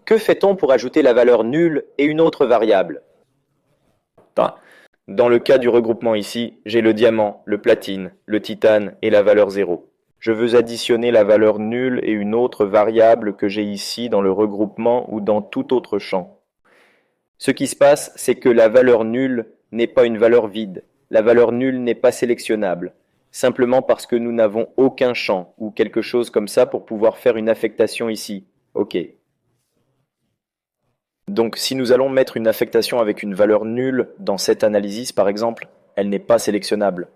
Que fait-on pour ajouter la valeur nulle et une autre variable? Dans le cas du regroupement ici, j'ai le diamant, le platine, le titane et la valeur 0. Je veux additionner la valeur nulle et une autre variable que j'ai ici dans le regroupement ou dans tout autre champ. Ce qui se passe, c'est que la valeur nulle n'est pas une valeur vide. La valeur nulle n'est pas sélectionnable, simplement parce que nous n'avons aucun champ ou quelque chose comme ça pour pouvoir faire une affectation ici. OK. Donc si nous allons mettre une affectation avec une valeur nulle dans cette analysis par exemple, elle n'est pas sélectionnable.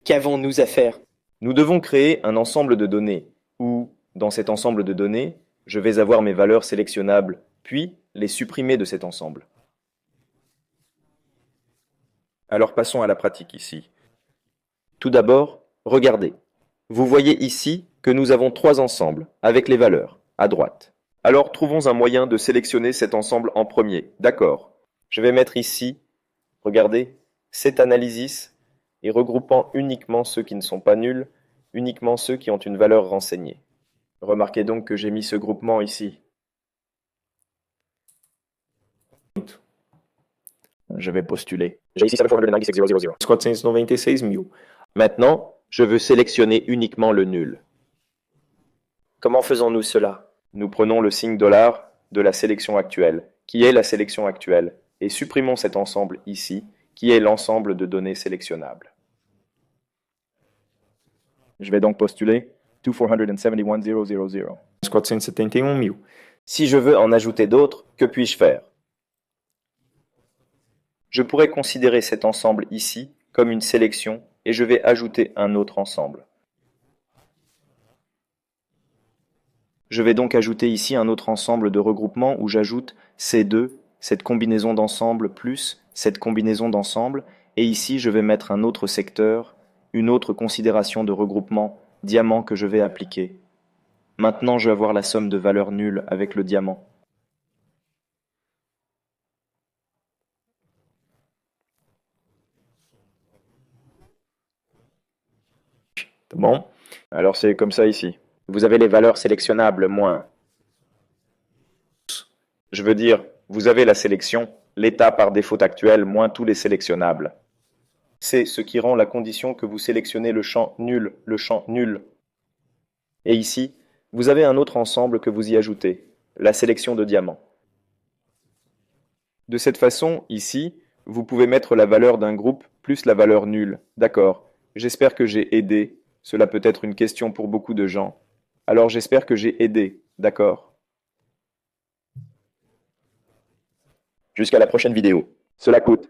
Qu'avons-nous à faire? Nous devons créer un ensemble de données, où, dans cet ensemble de données, je vais avoir mes valeurs sélectionnables, puis les supprimer de cet ensemble. Alors passons à la pratique ici. Tout d'abord, regardez. Vous voyez ici que nous avons trois ensembles, avec les valeurs, à droite. Alors trouvons un moyen de sélectionner cet ensemble en premier. D'accord. Je vais mettre ici, regardez, cette analysis, et regroupant uniquement ceux qui ne sont pas nuls, uniquement ceux qui ont une valeur renseignée. Remarquez donc que j'ai mis ce groupement ici. Je vais postuler. J'ai ici 796,000. 496 000. Maintenant, je veux sélectionner uniquement le nul. Comment faisons-nous cela? Nous prenons le signe $ de la sélection actuelle, qui est la sélection actuelle, et supprimons cet ensemble ici, qui est l'ensemble de données sélectionnables. Je vais donc postuler 2471000. 471 000. Si je veux en ajouter d'autres, que puis-je faire? Je pourrais considérer cet ensemble ici comme une sélection et je vais ajouter un autre ensemble. Je vais donc ajouter ici un autre ensemble de regroupement où j'ajoute ces deux, cette combinaison d'ensemble plus cette combinaison d'ensemble, et ici je vais mettre un autre secteur, une autre considération de regroupement, diamant que je vais appliquer. Maintenant je vais avoir la somme de valeurs nulles avec le diamant. C'est bon? Alors c'est comme ça ici. Vous avez les valeurs sélectionnables moins. Je veux dire, vous avez la sélection, l'état par défaut actuel moins tous les sélectionnables. C'est ce qui rend la condition que vous sélectionnez le champ nul, le champ nul. Et ici, vous avez un autre ensemble que vous y ajoutez, la sélection de diamants. De cette façon, ici, vous pouvez mettre la valeur d'un groupe plus la valeur nulle. D'accord. J'espère que j'ai aidé. Cela peut être une question pour beaucoup de gens. Alors j'espère que j'ai aidé. D'accord. Jusqu'à la prochaine vidéo. Cela coûte.